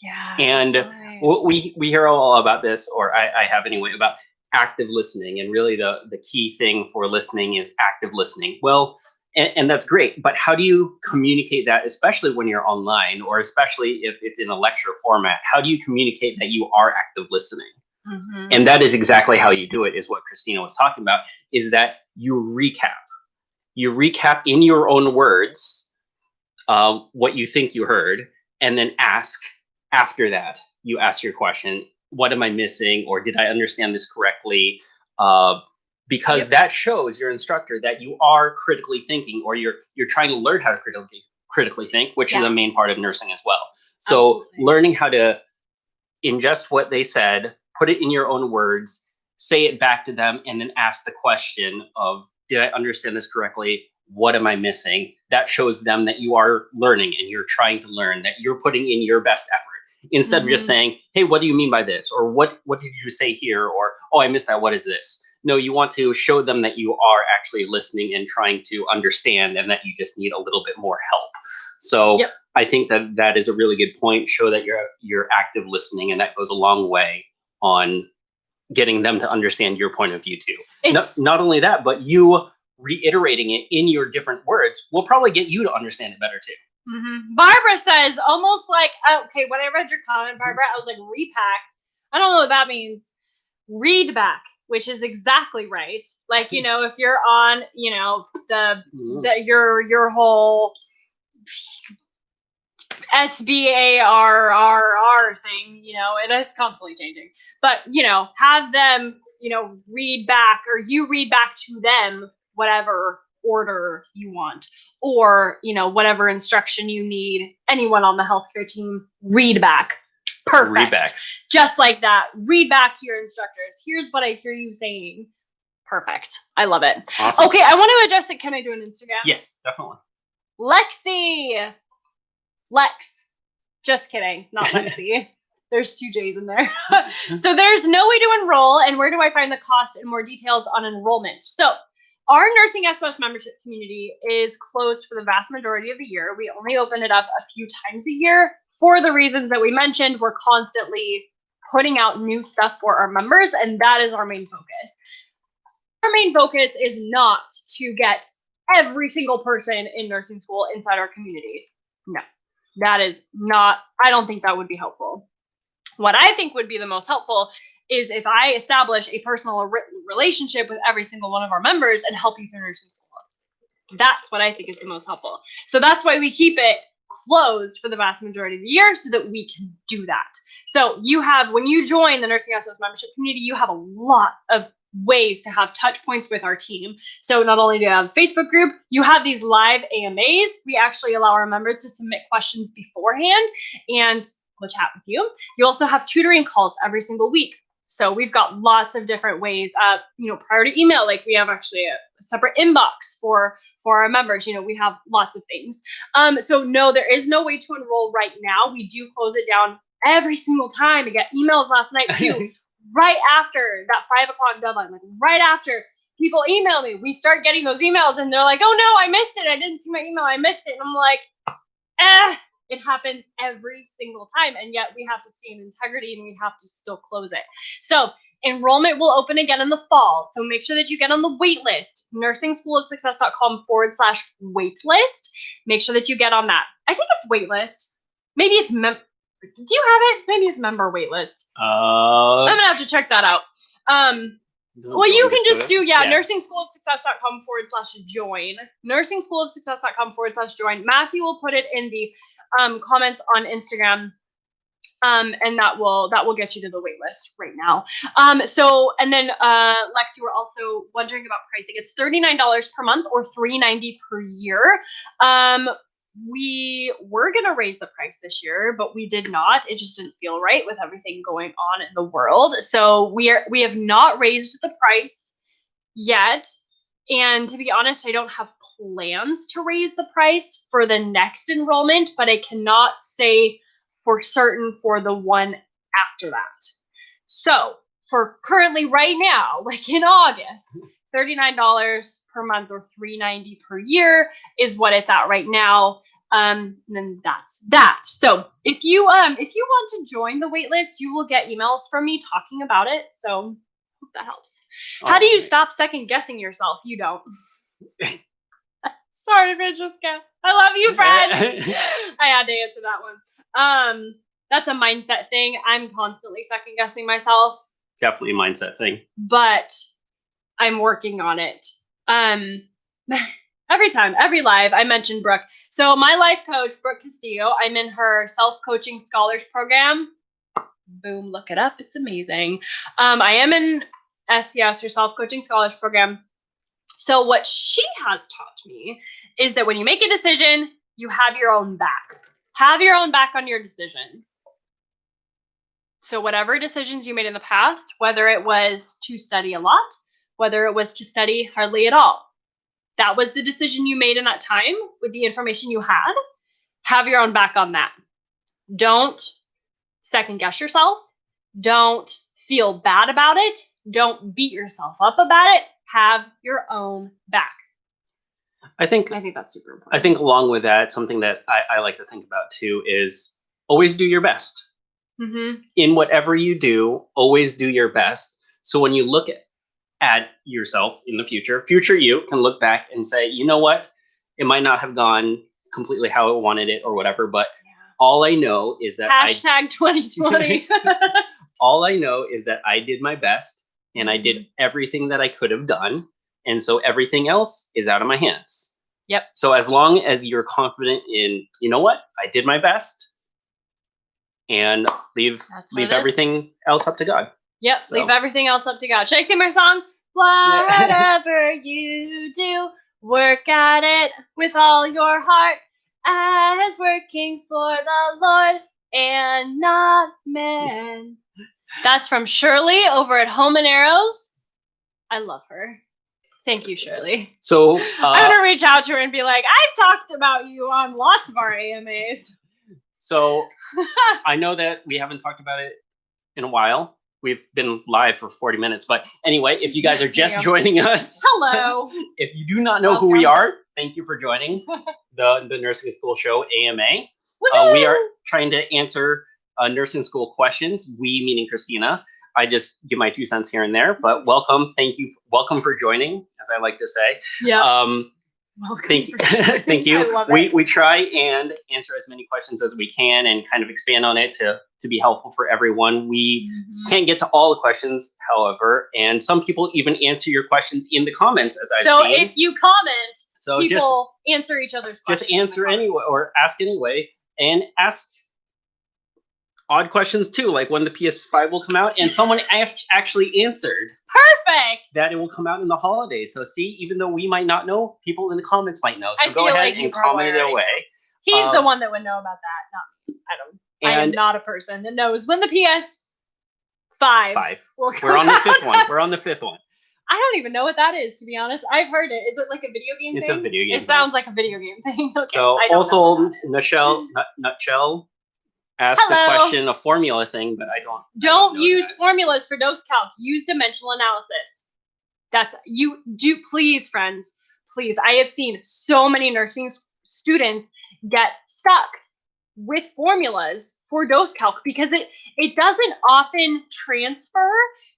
B: Yeah.
A: And we hear all about this, or I have anyway, about active listening. And really the key thing for listening is active listening. Well, and that's great. But how do you communicate that, especially when you're online, or especially if it's in a lecture format? How do you communicate that you are active listening? And that is exactly how you do it, is what Christina was talking about, is that you recap. You recap in your own words what you think you heard, and then ask after that. You ask your question, what am I missing? Or did I understand this correctly? Because that shows your instructor that you are critically thinking, or you're trying to learn how to critically think, which is a main part of nursing as well. So
B: Absolutely.
A: learning how to ingest what they said, put it in your own words, say it back to them, and then ask the question of, did I understand this correctly? What am I missing? That shows them that you are learning and you're trying to learn, that you're putting in your best effort. Instead of just saying, hey, what do you mean by this? Or what did you say here? Or, oh, I missed that. What is this? No, you want to show them that you are actually listening and trying to understand, and that you just need a little bit more help. So I think that is a really good point. Show that you're active listening, and that goes a long way on getting them to understand your point of view too. Not only that, but you reiterating it in your different words will probably get you to understand it better too.
B: Barbara says, almost like, okay, when I read your comment, Barbara, I was like, repack. I don't know what that means. Read back, which is exactly right. Like, you know, if you're on, you know, your whole SBARRR thing, you know, it is constantly changing. But, you know, have them, you know, read back, or you read back to them whatever order you want, or, you know, whatever instruction you need. Anyone on the healthcare team, read back. Perfect.
A: Read back.
B: Just like that. Read back to your instructors. Here's what I hear you saying. Perfect. I love it.
A: Awesome.
B: Okay, I want to adjust it. Can I do an Instagram?
A: Yes, definitely.
B: Lexi. Lex. Just kidding. Not Lexi. There's 2 J's in there. So there's no way to enroll, and where do I find the cost and more details on enrollment? So our NursingSOS membership community is closed for the vast majority of the year. We only open it up a few times a year for the reasons that we mentioned. We're constantly putting out new stuff for our members, and that is our main focus. Our main focus is not to get every single person in nursing school inside our community. No, that is not, I don't think that would be helpful. What I think would be the most helpful is if I establish a personal relationship with every single one of our members and help you through nursing school. That's what I think is the most helpful. So that's why we keep it closed for the vast majority of the year, so that we can do that. So you have, when you join the NursingSOS membership community, you have a lot of ways to have touch points with our team. So not only do you have a Facebook group, you have these live AMAs. We actually allow our members to submit questions beforehand, and we'll chat with you. You also have tutoring calls every single week. So we've got lots of different ways, you know, prior to email, like we have actually a separate inbox for our members. You know, we have lots of things. So no, there is no way to enroll right now. We do close it down every single time. I get emails last night too, right after that 5 o'clock deadline, like right after people email me, we start getting those emails and they're like, oh no, I missed it. I didn't see my email. I missed it. And I'm like, it happens every single time, and yet we have to stay in integrity and we have to still close it. So enrollment will open again in the fall. So make sure that you get on the wait list, NursingSchoolOfSuccess.com/wait-list. Make sure that you get on that. I think it's wait list. Maybe it's do you have it? Maybe it's member wait list. I'm gonna have to check that out. Well, you can just do, NursingSchoolOfSuccess.com/join. NursingSchoolOfSuccess.com/join. Matthew will put it in the comments on Instagram. And that will get you to the wait list right now. So, and then Lex, you were also wondering about pricing. It's $39 per month or $390 per year. We were going to raise the price this year, but we did not. It just didn't feel right with everything going on in the world. So we have not raised the price yet. And to be honest, I don't have plans to raise the price for the next enrollment, but I cannot say for certain for the one after that. So for currently right now, like in August, $39 per month or $390 per year is what it's at right now. And then that's that. So if you want to join the waitlist, you will get emails from me talking about it. So hope that helps. How do you stop second guessing yourself? You don't. Sorry, Francesca. I love you, friend. I had to answer that one. That's a mindset thing. I'm constantly second guessing myself.
A: Definitely a mindset thing.
B: But I'm working on it. Every time, every live, I mention Brooke. So my life coach, Brooke Castillo, I'm in her self-coaching scholars program. Boom, look it up. It's amazing. I am in SCS, her self-coaching scholars program. So what she has taught me is that when you make a decision, You have your own back. Have your own back on your decisions. So whatever decisions you made in the past, whether it was to study a lot, whether it was to study hardly at all, that was the decision you made in that time with the information you had. Have your own back on that. Don't second guess yourself. Don't feel bad about it. Don't beat yourself up about it. Have your own back.
A: I think
B: that's super important.
A: I think along with that, something that I like to think about too is always do your best.
B: Mm-hmm.
A: In whatever you do, always do your best. So when you look at yourself in the future you can look back and say, you know what? It might not have gone completely how I wanted it or whatever, but all I know is that
B: hashtag 2020.
A: All I know is that I did my best and I did everything that I could have done. And so everything else is out of my hands.
B: Yep.
A: So as long as you're confident in, you know what, I did my best, and leave everything else up to God.
B: Yep. So. Leave everything else up to God. Should I sing my song? Whatever you do, work at it with all your heart, as working for the Lord and not man. That's from Shirley over at Home and Arrows. I love her. Thank you, Shirley.
A: So
B: I'm gonna reach out to her and be like, I've talked about you on lots of our AMAs.
A: So I know that we haven't talked about it in a while. We've been live for 40 minutes, but anyway, if you guys are just joining us,
B: hello.
A: If you do not know who we are, thank you for joining the Nursing School Show AMA. We are trying to answer nursing school questions. We, meaning Christina. I just give my 2 cents here and there, but welcome. Thank you. Welcome for joining, as I like to say.
B: Yeah.
A: Welcome. Thank you. Thank you.
B: I love it.
A: We try and answer as many questions as we can and kind of expand on it to be helpful for everyone. We can't get to all the questions, however, and some people even answer your questions in the comments, as I've seen.
B: So if you comment, people answer each other's questions.
A: Just answer anyway, or ask anyway, and ask odd questions too, like when the PS5 will come out, and someone actually answered.
B: Perfect.
A: That it will come out in the holidays. So see, even though we might not know, people in the comments might know. So go ahead and comment it away.
B: He's the one that would know about that, not me. I am not a person that knows when the PS5 will come
A: We're on the
B: out.
A: 5th one. We're on the 5th one.
B: I don't even know what that is, to be honest. I've heard it. Is it like a video game thing?
A: It's a video game
B: thing. Sounds like a video game thing. Okay,
A: so also, Nutshell asked the question, a formula thing, but I don't
B: use formulas for dose calc. Use dimensional analysis. That's please, friends, please. I have seen so many nursing students get stuck with formulas for dose calc because it doesn't often transfer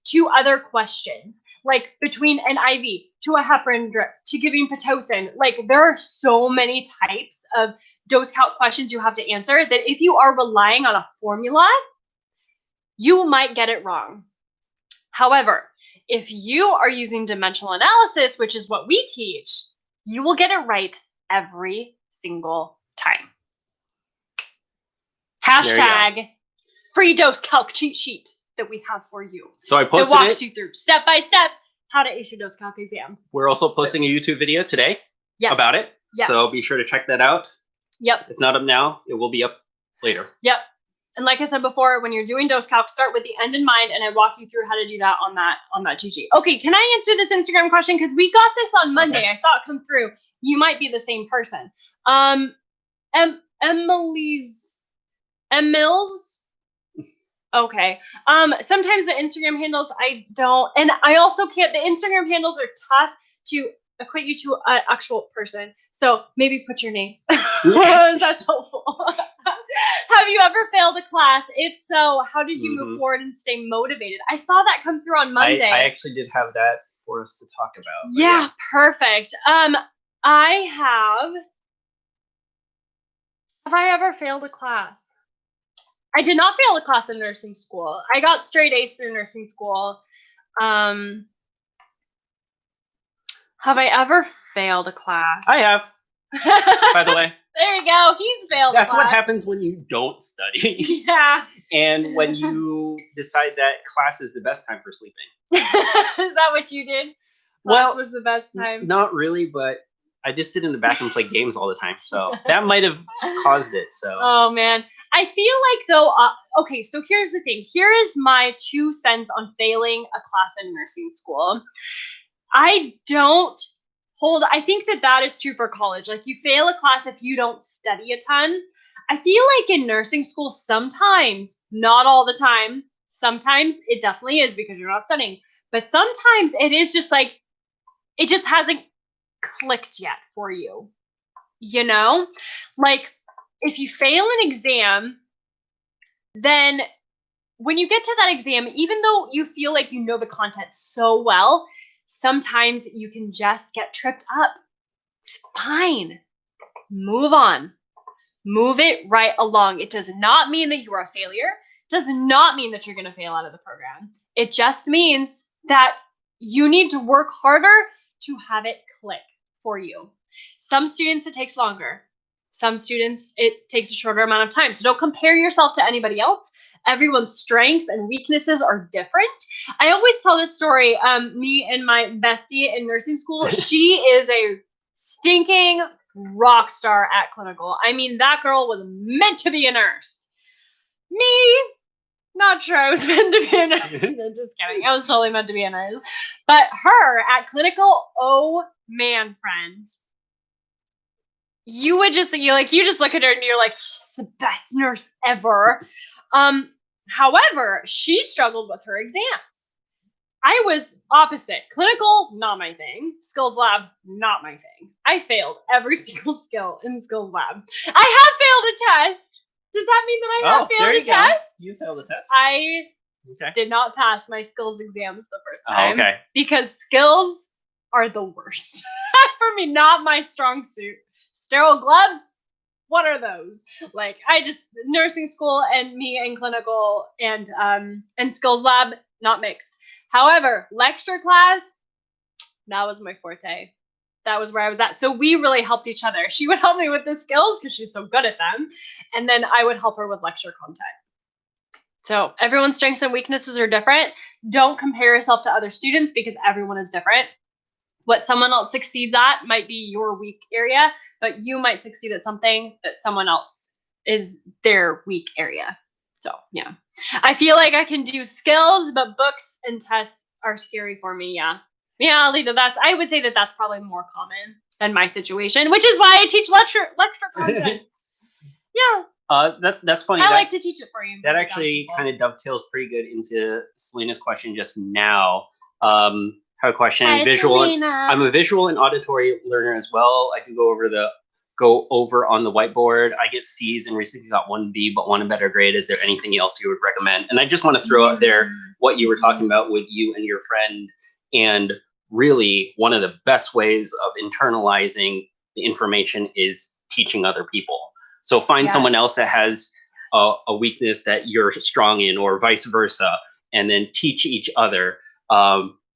B: to other questions, like between an IV to a heparin drip to giving Pitocin. Like there are so many types of dose calc questions you have to answer that if you are relying on a formula, you might get it wrong. However, if you are using dimensional analysis, which is what we teach, you will get it right every single time. Hashtag free dose calc cheat sheet that we have for you.
A: So I posted
B: that walks you through step by step how to ace your dose calc exam.
A: We're also posting a YouTube video today about it.
B: Yes.
A: So be sure to check that out.
B: Yep.
A: It's not up now. It will be up later.
B: Yep. And like I said before, when you're doing dose calc, start with the end in mind, and I walk you through how to do that on that cheat sheet. Okay, can I answer this Instagram question? Because we got this on Monday. Okay. I saw it come through. You might be the same person. Emils. Okay. Sometimes the Instagram handles I don't, and I also can't. The Instagram handles are tough to equate you to an actual person. So maybe put your names. That's helpful. Have you ever failed a class? If so, how did you move forward and stay motivated? I saw that come through on Monday.
A: I actually did have that for us to talk about.
B: Yeah, perfect. Have I ever failed a class? I did not fail a class in nursing school. I got straight A's through nursing school. Have I ever failed a class?
A: I have, by the way.
B: There you go. He's failed.
A: That's what happens when you don't study.
B: Yeah.
A: And when you decide that class is the best time for sleeping.
B: Is that what you did? Class was the best time.
A: Not really, but I just sit in the back and play games all the time. So that might have caused it. So.
B: Oh man. I feel like though, okay, so here's the thing. Here is my 2 cents on failing a class in nursing school. I think that is true for college. Like you fail a class if you don't study a ton. I feel like in nursing school, sometimes, not all the time, sometimes it definitely is because you're not studying, but sometimes it is just like, it just hasn't clicked yet for you. You know, like if you fail an exam, then when you get to that exam, even though you feel like you know the content so well, sometimes you can just get tripped up. It's fine. Move on. Move it right along. It does not mean that you are a failure. It does not mean that you're going to fail out of the program. It just means that you need to work harder to have it click for you. Some students, it takes longer. Some students, it takes a shorter amount of time. So don't compare yourself to anybody else. Everyone's strengths and weaknesses are different. I always tell this story. Me and my bestie in nursing school, she is a stinking rock star at clinical. I mean, that girl was meant to be a nurse. Me, not sure I was meant to be a nurse. No, just kidding. I was totally meant to be a nurse. But her at clinical, oh man, friend. You would just think, you just look at her and you're like, she's the best nurse ever. However, she struggled with her exams. I was opposite. Clinical, not my thing. Skills lab, not my thing. I failed every single skill in skills lab. I have failed a test. Does that mean that I have failed a test?
A: You failed a test?
B: I did not pass my skills exams the first time.
A: Okay.
B: Because skills are the worst. For me, not my strong suit. Sterile gloves, what are those? Like, nursing school and me and clinical and skills lab, not mixed. However, lecture class, that was my forte. That was where I was at. So we really helped each other. She would help me with the skills because she's so good at them. And then I would help her with lecture content. So everyone's strengths and weaknesses are different. Don't compare yourself to other students because everyone is different. What someone else succeeds at might be your weak area, but you might succeed at something that someone else is their weak area. So, yeah. I feel like I can do skills, but books and tests are scary for me, yeah. Yeah, Alita, I would say that that's probably more common than my situation, which is why I teach lecture content. Yeah.
A: That's funny.
B: I like to teach it for you.
A: That actually kind of dovetails pretty good into Selena's question just now. Have a question.
B: Hi, Selena.
A: I'm a visual and auditory learner as well. I can go over on the whiteboard. I get C's and recently got 1B, but want a better grade. Is there anything else you would recommend? And I just want to throw out there what you were talking about with you and your friend. And really, one of the best ways of internalizing the information is teaching other people. So find someone else that has a weakness that you're strong in, or vice versa, and then teach each other.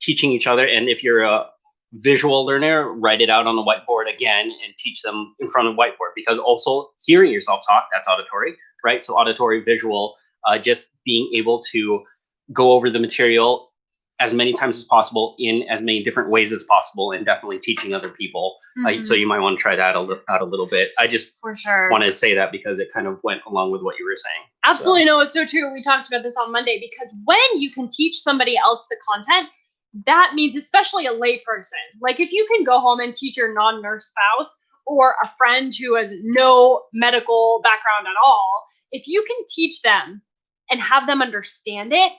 A: Teaching each other, and if you're a visual learner, write it out on the whiteboard again and teach them in front of the whiteboard, because also hearing yourself talk, that's auditory, right? So auditory, visual, just being able to go over the material as many times as possible in as many different ways as possible, and definitely teaching other people. So you might want to try that out a little bit. I just want to say that because it kind of went along with what you were saying.
B: Absolutely. No, it's so true. We talked about this on Monday, because when you can teach somebody else the content, that means, especially a lay person, like if you can go home and teach your non-nurse spouse or a friend who has no medical background at all, if you can teach them and have them understand it,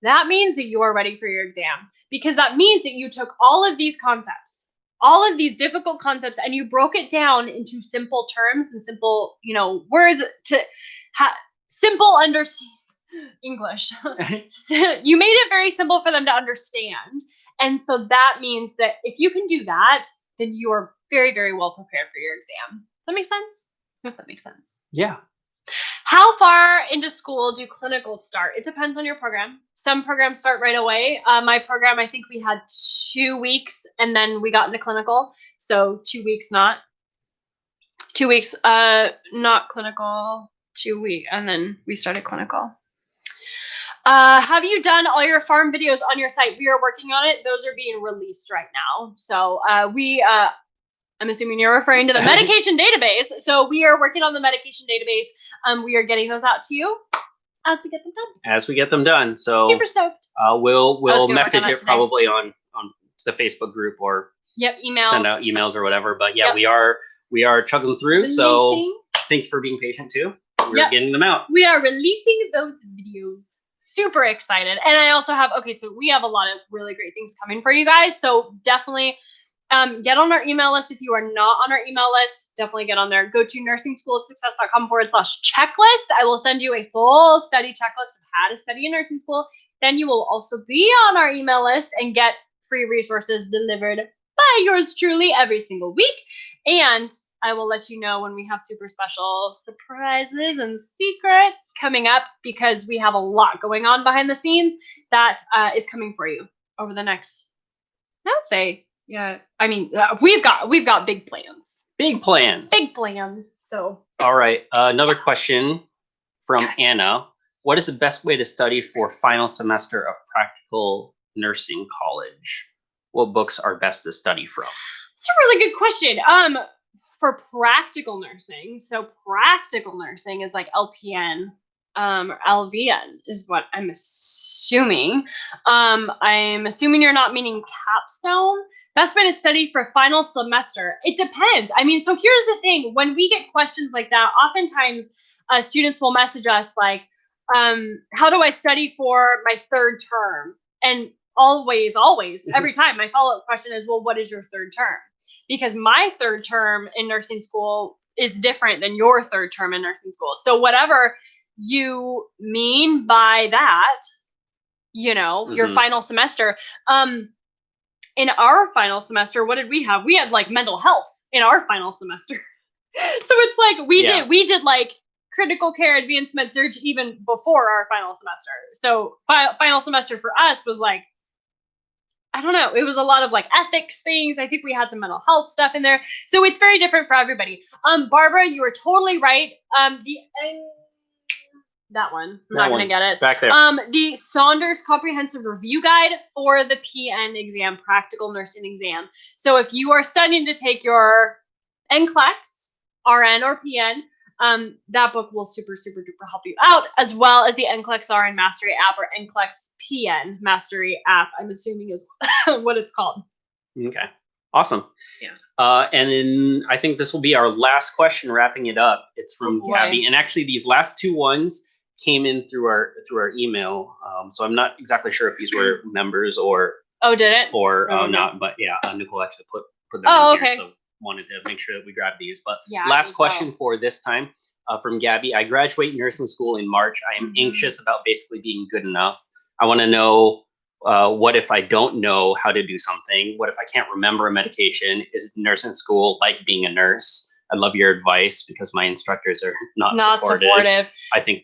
B: that means that you are ready for your exam, because that means that you took all of these concepts, all of these difficult concepts, and you broke it down into simple terms and simple, words to simple understand. English. So you made it very simple for them to understand. And so that means that if you can do that, then you are very, very well prepared for your exam. Does that make sense? If that makes sense.
A: Yeah.
B: How far into school do clinicals start? It depends on your program. Some programs start right away. My program, I think we had 2 weeks and then we got into clinical. So 2 weeks, not 2 weeks, not clinical, 2 weeks. And then we started clinical. Have you done all your Pharm videos on your site? We are working on it. Those are being released right now. So I'm assuming you're referring to the medication database. So we are working on the medication database. We are getting those out to you as we get them done.
A: As we get them done. So
B: super stoked.
A: We'll message it probably on the Facebook group or
B: emails.
A: Send out emails or whatever. But yeah, we are chugging through. So thanks for being patient too. We're getting them out. We are releasing those videos.
B: Super excited. And I also have, so we have a lot of really great things coming for you guys. So definitely get on our email list. If you are not on our email list, definitely get on there. Go to NursingSchoolOfSuccess.com/checklist. I will send you a full study checklist of how to study in nursing school. Then you will also be on our email list and get free resources delivered by yours truly every single week. And I will let you know when we have super special surprises and secrets coming up, because we have a lot going on behind the scenes that is coming for you over the next, I would say, we've got big plans.
A: Big plans.
B: Big plans. So.
A: All right. Another question from Anna. What is the best way to study for final semester of practical nursing college? What books are best to study from?
B: That's a really good question. For practical nursing, so practical nursing is like LPN, or LVN is what I'm assuming. I'm assuming you're not meaning capstone. Best way to study for final semester. It depends. So here's the thing. When we get questions like that, oftentimes students will message us like, how do I study for my third term? And always, every time my follow-up question is, well, what is your third term? Because my third term in nursing school is different than your third term in nursing school. So whatever you mean by that, your final semester. In our final semester, what did we have? We had like mental health in our final semester. So it's like we did like critical care, advanced med surg even before our final semester. So final semester for us was like, I don't know. It was a lot of like ethics things. I think we had some mental health stuff in there. So it's very different for everybody. Barbara, you were totally right. That one. I'm not going to get it.
A: Back there.
B: The Saunders Comprehensive Review Guide for the PN exam, practical nursing exam. So if you are studying to take your NCLEX, RN or PN, that book will super, super duper help you out, as well as the NCLEX RN Mastery app or NCLEX PN Mastery app, I'm assuming is what it's called.
A: Okay. Awesome.
B: Yeah.
A: And then I think this will be our last question, wrapping it up. It's from Gabby. And actually these last two ones came in through our email. So I'm not exactly sure if these were members or
B: did it?
A: Or not, but yeah, Nicole actually put them in here. So wanted to make sure that we grab these. But last question for this time from Gabby. I graduate nursing school in March. I am anxious about basically being good enough. I want to know what if I don't know how to do something? What if I can't remember a medication? Is nursing school like being a nurse? I'd love your advice because my instructors are not supportive. I think,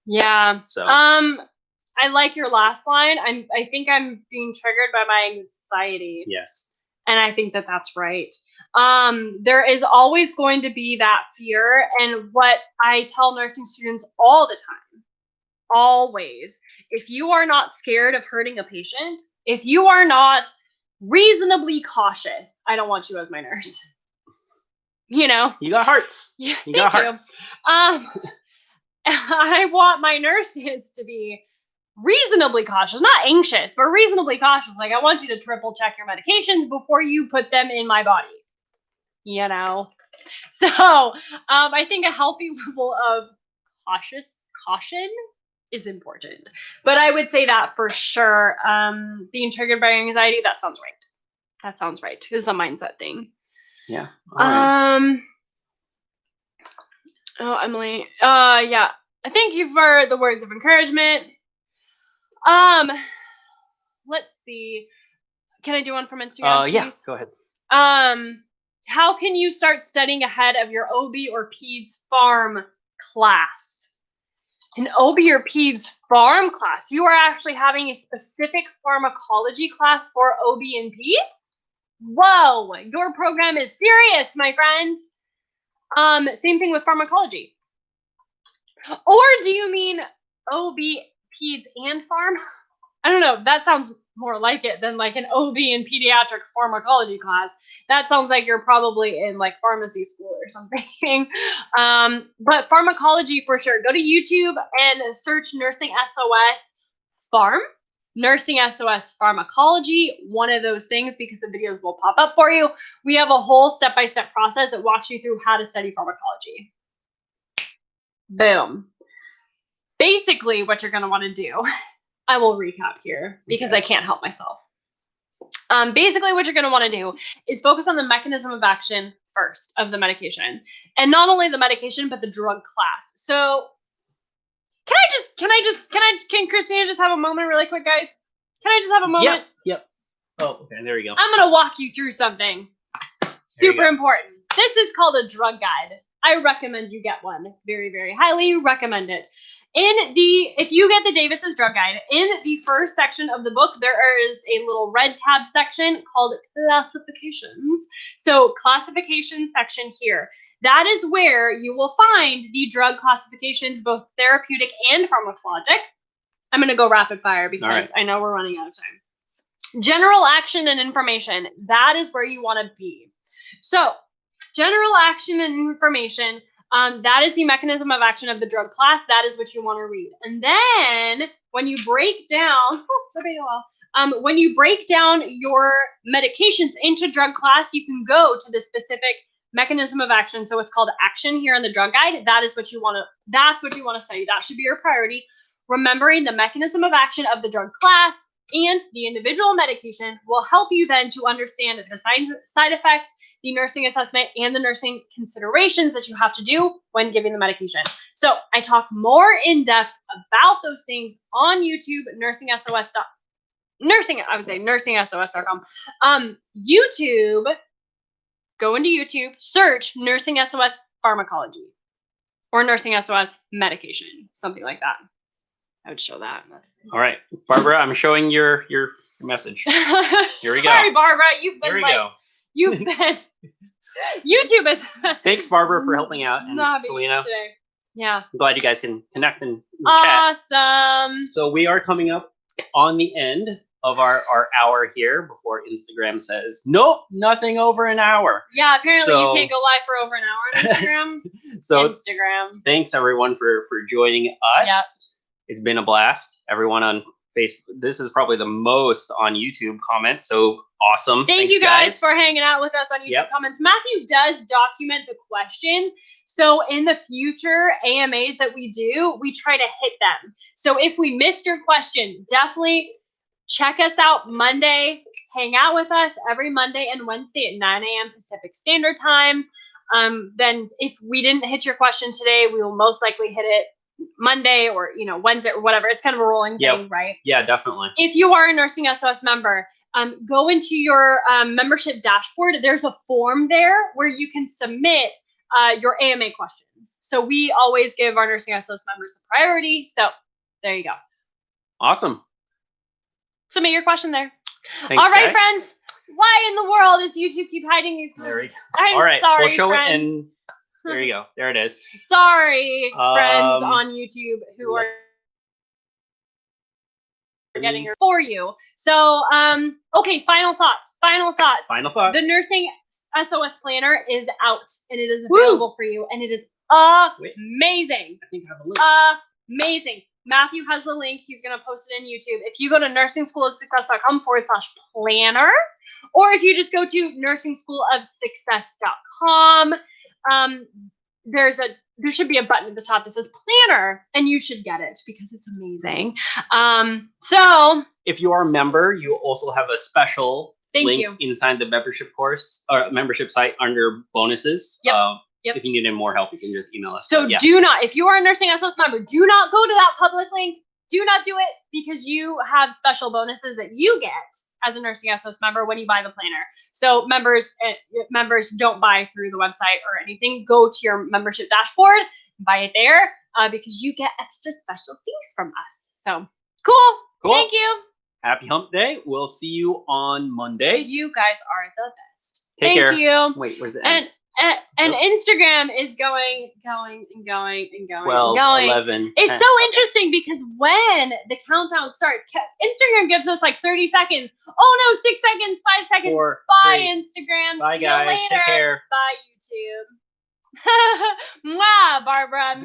B: Yeah.
A: So
B: I like your last line. I think I'm being triggered by my anxiety.
A: Yes.
B: And I think that that's right. There is always going to be that fear. And what I tell nursing students all the time, always, if you are not scared of hurting a patient, if you are not reasonably cautious, I don't want you as my nurse. You
A: got hearts.
B: Yeah,
A: you got hearts.
B: I want my nurses to be reasonably cautious, not anxious, but reasonably cautious. Like, I want you to triple check your medications before you put them in my body. So I think a healthy level of caution is important. But I would say that for sure. Being triggered by anxiety, that sounds right. That sounds right. It's a mindset thing.
A: Yeah. Right.
B: Oh, Emily. Yeah. Thank you for the words of encouragement. Let's see. Can I do one from Instagram, please?
A: Yeah, go ahead.
B: How can you start studying ahead of your OB or Peds Pharm class? An OB or Peds Pharm class? You are actually having a specific pharmacology class for OB and Peds? Whoa, your program is serious, my friend. Same thing with pharmacology. Or do you mean OB, Peds, and Pharm? I don't know. That sounds more like it than like an OB and pediatric pharmacology class. That sounds like you're probably in like pharmacy school or something. But pharmacology for sure. Go to YouTube and search NursingSOS Pharm, NursingSOS Pharmacology, one of those things, because the videos will pop up for you. We have a whole step-by-step process that walks you through how to study pharmacology. Boom. Basically, what you're going to want to do, I will recap here because I can't help myself. Basically, what you're going to want to do is focus on the mechanism of action first of the medication. And not only the medication, but the drug class. So can Christina just have a moment really quick, guys? Can I just have a moment?
A: Yep. Oh, okay, there we go.
B: I'm going to walk you through something super important. This is called a drug guide. I recommend you get one. Very, very highly recommend it. If you get the Davis's drug guide, in the first section of the book, there is a little red tab section called classifications. So classification section here. That is where you will find the drug classifications, both therapeutic and pharmacologic. I'm going to go rapid fire because I know we're running out of time. General action and information. That is where you want to be. So general action and information, that is the mechanism of action of the drug class. That is what you want to read. And then when you break down, when you break down your medications into drug class, you can go to the specific mechanism of action. So it's called action here in the drug guide. That is what you want to, that's what you want to study. That should be your priority. Remembering the mechanism of action of the drug class and the individual medication will help you then to understand the side effects, the nursing assessment, and the nursing considerations that you have to do when giving the medication. So I talk more in depth about those things on YouTube, NursingSOS.com. YouTube, go into YouTube, search NursingSOS Pharmacology or NursingSOS Medication, something like that. I would show that.
A: All right, Barbara, I'm showing your message. Here we go.
B: Sorry, Barbara, you've been YouTube is.
A: Thanks, Barbara, for helping out, and Selena.
B: Today. Yeah.
A: I'm glad you guys can connect and
B: chat.
A: Awesome. So we are coming up on the end of our hour here before Instagram says, nope, nothing over an hour.
B: Yeah, apparently you can't go live for over an hour on Instagram.
A: So
B: Instagram.
A: Thanks everyone for joining us. Yep. It's been a blast. Everyone on Facebook. This is probably the most on YouTube comments. So awesome.
B: Thanks, you guys for hanging out with us on YouTube comments. Matthew does document the questions. So in the future AMAs that we do, we try to hit them. So if we missed your question, definitely check us out Monday. Hang out with us every Monday and Wednesday at 9 a.m. Pacific Standard Time. Then if we didn't hit your question today, we will most likely hit it Monday or Wednesday or whatever. It's kind of a rolling thing, right?
A: Yeah, definitely.
B: If you are a NursingSOS member, go into your membership dashboard. There's a form there where you can submit your AMA questions. So we always give our NursingSOS members a priority. So there you go.
A: Awesome.
B: Submit your question there.
A: Thanks,
B: all right,
A: guys.
B: Friends. Why in the world does YouTube keep hiding these?
A: There we go.
B: I'm
A: all right,
B: sorry,
A: we'll show
B: friends.
A: it and there you go. There it is.
B: Sorry, friends on YouTube who are getting her for you. So, okay, final thoughts. The NursingSOS planner is out and it is available for you, and it is amazing.
A: I think I have a link.
B: Amazing. Matthew has the link. He's going to post it in YouTube. If you go to NursingSchoolOfSuccess.com/planner, or if you just go to NursingSchoolOfSuccess.com, there should be a button at the top that says planner, and you should get it because it's amazing. So
A: if you are a member, you also have a special link inside the membership course or membership site under bonuses. If you need any more help, you can just email us.
B: So do not, if you are a NursingSOS member, do not go to that public link. Do not do it because you have special bonuses that you get as a NursingSOS member when you buy the planner. So members don't buy through the website or anything. Go to your membership dashboard, buy it there because you get extra special things from us. So cool. Thank you.
A: Happy hump day. We'll see you on Monday.
B: You guys are the best.
A: Take care.
B: Thank you.
A: Wait, where's the
B: end? And Instagram is going and going and going
A: 12,
B: and going.
A: 11,
B: It's
A: 10.
B: so interesting because when the countdown starts, Instagram gives us like 30 seconds. Oh no, 6 seconds, 5 seconds.
A: 4,
B: Bye,
A: 3.
B: Instagram.
A: Bye,
B: See
A: guys.
B: you later.
A: Take care.
B: Bye, YouTube. Mwah, Barbara.